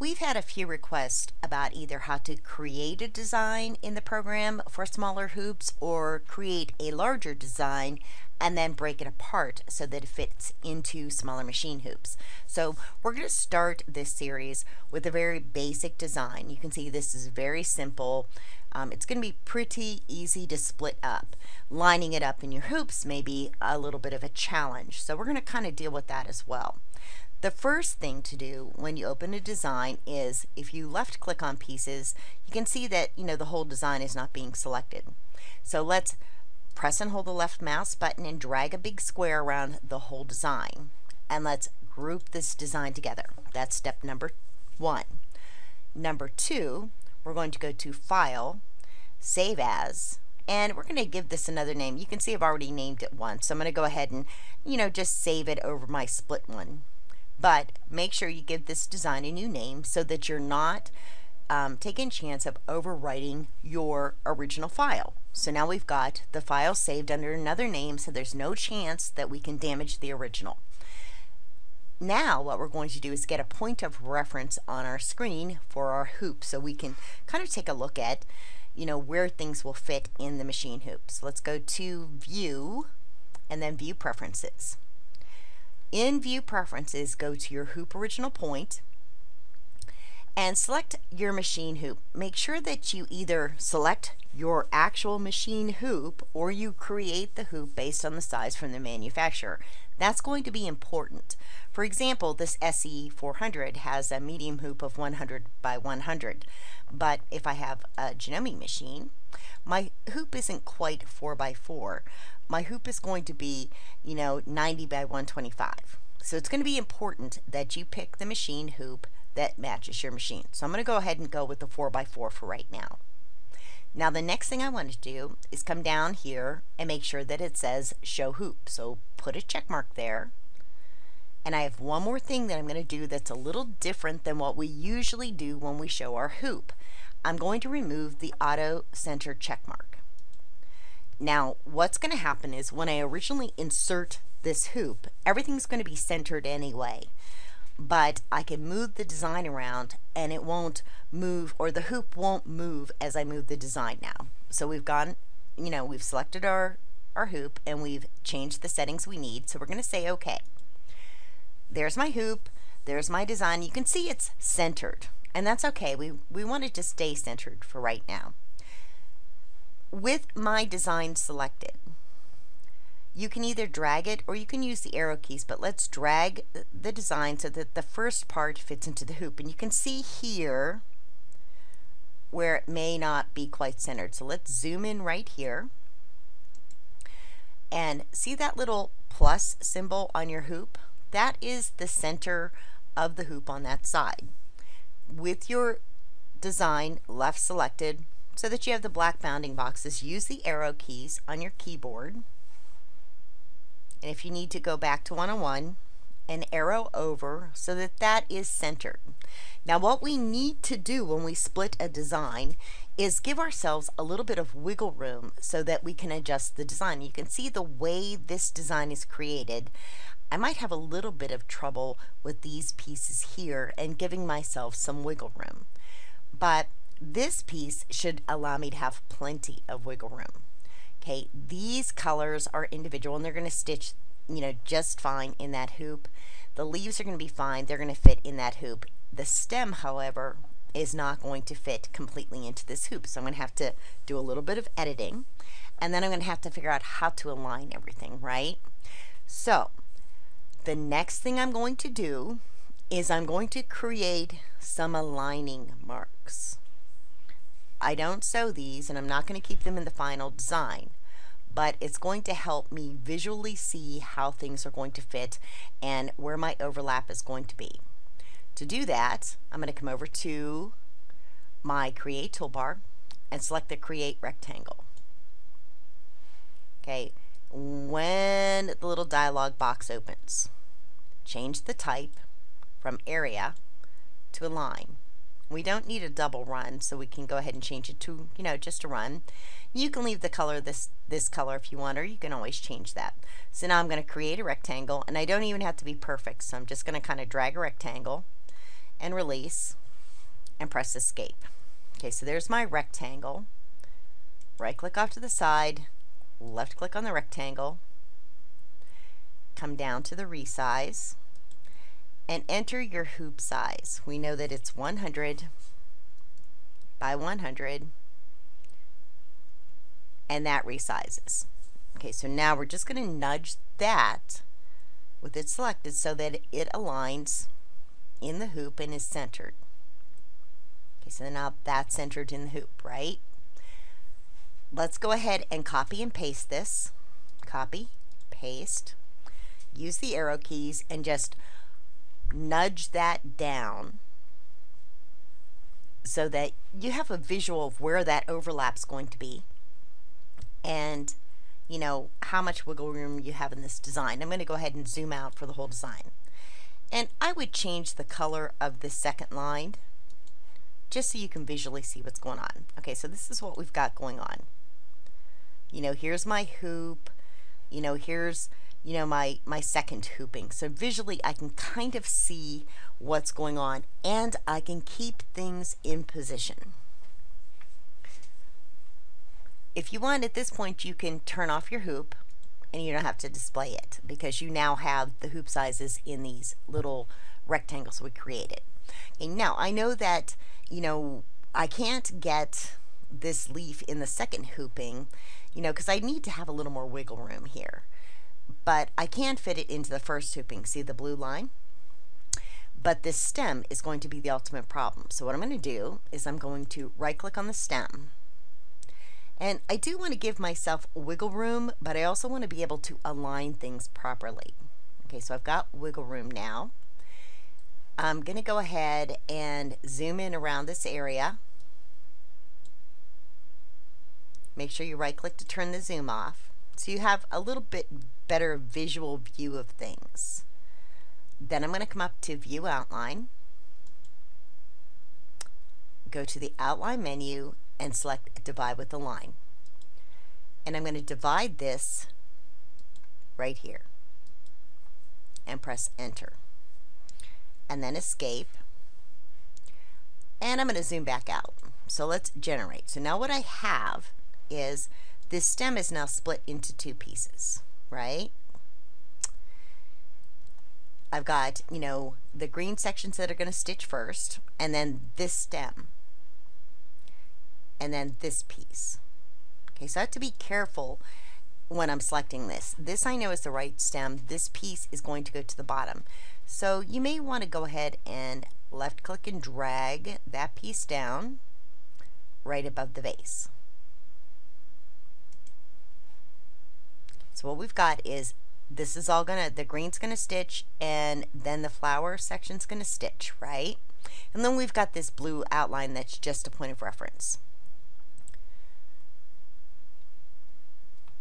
We've had a few requests about either how to create a design in the program for smaller hoops or create a larger design and then break it apart so that it fits into smaller machine hoops. So we're going to start this series with a very basic design. You can see this is very simple. It's going to be pretty easy to split up. Lining it up in your hoops may be a little bit of a challenge. So we're going to kind of deal with that as well. The first thing to do when you open a design is if you left click on pieces, you can see that the whole design is not being selected. So let's press and hold the left mouse button and drag a big square around the whole design. And let's group this design together. That's step number 1. Number 2, we're going to go to File, Save As, and we're going to give this another name. You can see I've already named it once, so I'm going to go ahead and just save it over my split one. But make sure you give this design a new name so that you're not taking a chance of overwriting your original file. So now we've got the file saved under another name, so there's no chance that we can damage the original. Now what we're going to do is get a point of reference on our screen for our hoop so we can kind of take a look at where things will fit in the machine hoop. So let's go to View and then View Preferences. In View Preferences, go to your hoop original point and select your machine hoop. Make sure that you either select your actual machine hoop or you create the hoop based on the size from the manufacturer. That's going to be important. For example, this SE400 has a medium hoop of 100 by 100, but if I have a Janome machine, my hoop isn't quite 4 by 4. My hoop is going to be 90 by 125. So it's going to be important that you pick the machine hoop that matches your machine. So I'm going to go ahead and go with the 4 by 4 for right now. Now the next thing I want to do is come down here and make sure that it says Show Hoop. So put a check mark there. And I have one more thing that I'm going to do that's a little different than what we usually do when we show our hoop. I'm going to remove the Auto Center check mark. Now, what's going to happen is when I originally insert this hoop, everything's going to be centered anyway. But I can move the design around and it won't move, or the hoop won't move as I move the design now. So we've gone, we've selected our hoop and we've changed the settings we need. So we're going to say OK. There's my hoop. There's my design. You can see it's centered. And that's okay. We want it to stay centered for right now. With my design selected, you can either drag it or you can use the arrow keys, but let's drag the design so that the first part fits into the hoop. And you can see here where it may not be quite centered. So let's zoom in right here and see that little plus symbol on your hoop? That is the center of the hoop on that side. With your design left selected, so that you have the black bounding boxes, use the arrow keys on your keyboard. And if you need to go back to 101, and arrow over so that that is centered. Now what we need to do when we split a design is give ourselves a little bit of wiggle room so that we can adjust the design. You can see the way this design is created. I might have a little bit of trouble with these pieces here and giving myself some wiggle room. But this piece should allow me to have plenty of wiggle room. Okay, these colors are individual and they're going to stitch, just fine in that hoop. The leaves are going to be fine. They're going to fit in that hoop. The stem, however, is not going to fit completely into this hoop. So I'm going to have to do a little bit of editing, and then I'm going to have to figure out how to align everything, right? So the next thing I'm going to do is I'm going to create some aligning marks. I don't sew these and I'm not going to keep them in the final design, but it's going to help me visually see how things are going to fit and where my overlap is going to be. To do that, I'm going to come over to my Create toolbar and select the Create Rectangle. Okay, when the little dialog box opens, change the type from area to a line. We don't need a double run, so we can go ahead and change it to, just a run. You can leave the color this color if you want, or you can always change that. So now I'm going to create a rectangle, and I don't even have to be perfect, so I'm just going to kind of drag a rectangle and release. and press escape. Okay, so there's my rectangle. Right click off to the side, left click on the rectangle, come down to the resize, and enter your hoop size. We know that it's 100 by 100, and that resizes. Okay, so now we're just going to nudge that with it selected so that it aligns in the hoop and is centered. Okay, so now that's centered in the hoop, right? Let's go ahead and copy and paste this. Copy, paste. Use the arrow keys and just nudge that down so that you have a visual of where that overlap's going to be and you know how much wiggle room you have in this design. I'm going to go ahead and zoom out for the whole design. And I would change the color of the second line just so you can visually see what's going on. Okay, so this is what we've got going on. You know, here's my hoop. You know, here's, you know, my second hooping. So visually I can kind of see what's going on and I can keep things in position. If you want, at this point, you can turn off your hoop and you don't have to display it because you now have the hoop sizes in these little rectangles we created. Okay, now I know that, you know, I can't get this leaf in the second hooping, you know, because I need to have a little more wiggle room here. But I can fit it into the first hooping. See the blue line? But this stem is going to be the ultimate problem. So what I'm going to do is I'm going to right click on the stem. And I do want to give myself wiggle room, but I also want to be able to align things properly. Okay, so I've got wiggle room now. I'm going to go ahead and zoom in around this area. Make sure you right click to turn the zoom off so you have a little bit better visual view of things. Then I'm going to come up to View Outline, go to the Outline menu and select Divide with a Line. And I'm going to divide this right here and press Enter. And then Escape. And I'm going to zoom back out. So let's generate. So now what I have is this stem is now split into two pieces, right? I've got, you know, the green sections that are going to stitch first, and then this stem, and then this piece. Okay, so I have to be careful when I'm selecting this. This I know is the right stem. This piece is going to go to the bottom. So you may want to go ahead and left click and drag that piece down right above the vase. So what we've got is this is all gonna, the green's gonna stitch and then the flower section's gonna stitch, right? And then we've got this blue outline that's just a point of reference.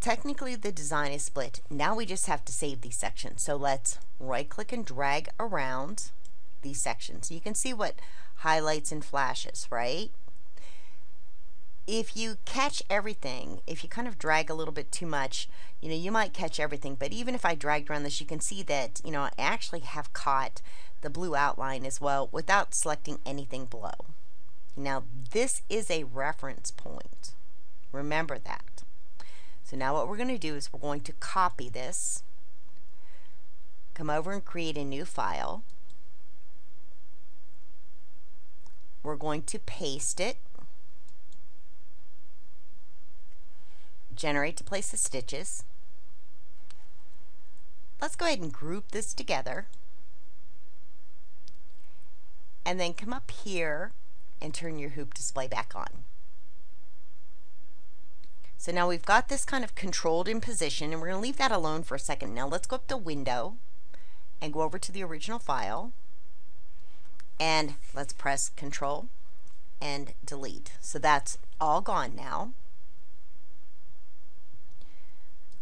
Technically the design is split. Now we just have to save these sections. So let's right click and drag around these sections. You can see what highlights and flashes, right? If you catch everything, if you kind of drag a little bit too much, you know, you might catch everything. But even if I dragged around this, you can see that, you know, I actually have caught the blue outline as well without selecting anything below. Now, this is a reference point. Remember that. So now what we're going to do is we're going to copy this, come over and create a new file. We're going to paste it. Generate to place the stitches. Let's go ahead and group this together and then come up here and turn your hoop display back on. So now we've got this kind of controlled in position and we're going to leave that alone for a second. Now let's go up to Window and go over to the original file and let's press Control and Delete. So that's all gone now.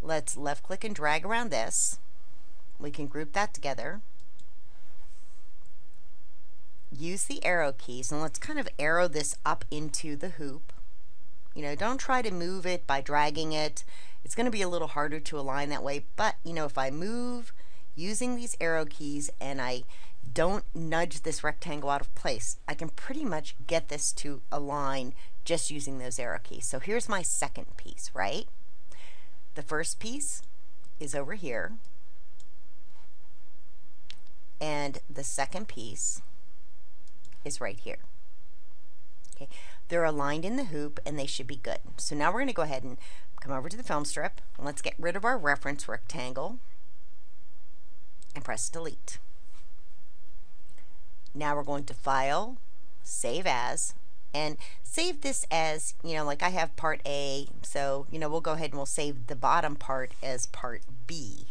Let's left click and drag around this. We can group that together. Use the arrow keys and let's kind of arrow this up into the hoop. You know, don't try to move it by dragging it. It's going to be a little harder to align that way, but you know, if I move using these arrow keys and I, Don't nudge this rectangle out of place. I can pretty much get this to align just using those arrow keys. So here's my second piece, right? The first piece is over here, and the second piece is right here. Okay, they're aligned in the hoop and they should be good. So now we're going to go ahead and come over to the film strip, and let's get rid of our reference rectangle and press delete. Now we're going to File, Save As, and save this as, like I have part A, so, we'll go ahead and we'll save the bottom part as part B.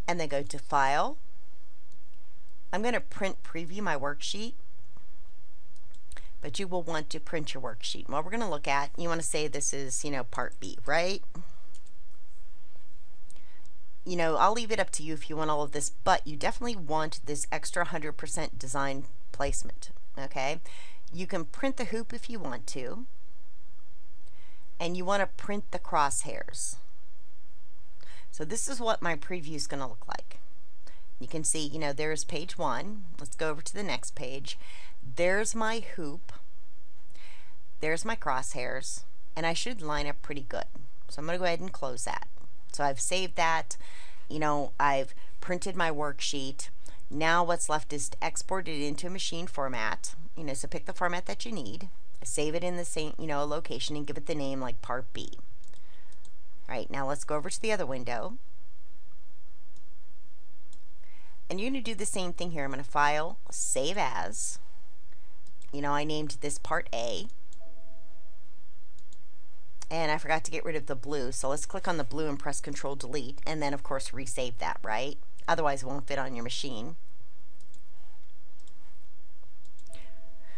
And then go to File. I'm going to preview my worksheet, but you will want to print your worksheet. What we're going to look at, you want to say this is, part B, right? I'll leave it up to you if you want all of this, but you definitely want this extra 100% design placement, okay? You can print the hoop if you want to, and you want to print the crosshairs. So this is what my preview is going to look like. You can see, there's page 1. Let's go over to the next page. There's my hoop. There's my crosshairs, and I should line up pretty good. So I'm going to go ahead and close that. So I've saved that, I've printed my worksheet. Now what's left is to export it into a machine format, so pick the format that you need, save it in the same, location, and give it the name like part B. All right, now let's go over to the other window. And you're going to do the same thing here. I'm going to File, Save As. I named this part A. And I forgot to get rid of the blue, so let's click on the blue and press Control Delete, and then of course resave that, right? Otherwise it won't fit on your machine.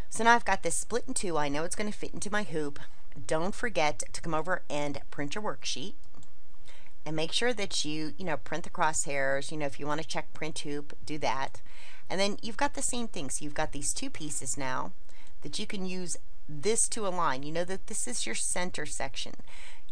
So now I've got this split in two. I know it's going to fit into my hoop. Don't forget to come over and print your worksheet, and make sure that you, print the crosshairs. If you want to check print hoop, do that. And then you've got the same thing. So you've got these two pieces now that you can use this to align. You know that this is your center section.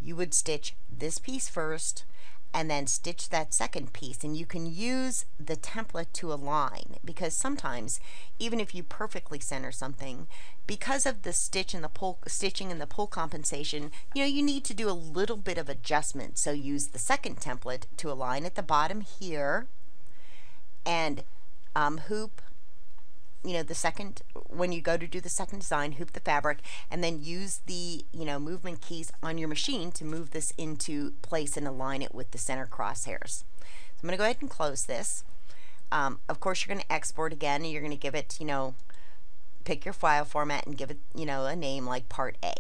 You would stitch this piece first and then stitch that second piece, and you can use the template to align, because sometimes even if you perfectly center something, because of the stitching and the pull compensation, you need to do a little bit of adjustment. So use the second template to align at the bottom here, and hoop, the second, when you go to do the second design, hoop the fabric, and then use the, movement keys on your machine to move this into place and align it with the center crosshairs. So I'm going to go ahead and close this. Of course, you're going to export again, and you're going to give it, pick your file format and give it, a name like part A.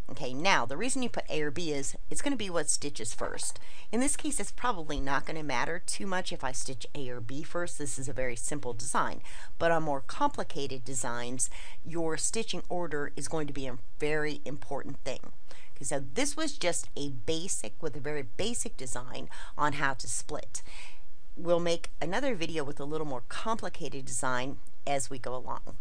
Okay, now the reason you put A or B is it's going to be what stitches first. In this case, it's probably not going to matter too much if I stitch A or B first. This is a very simple design. But on more complicated designs, your stitching order is going to be a very important thing. Okay, so this was just a very basic design on how to split. We'll make another video with a little more complicated design as we go along.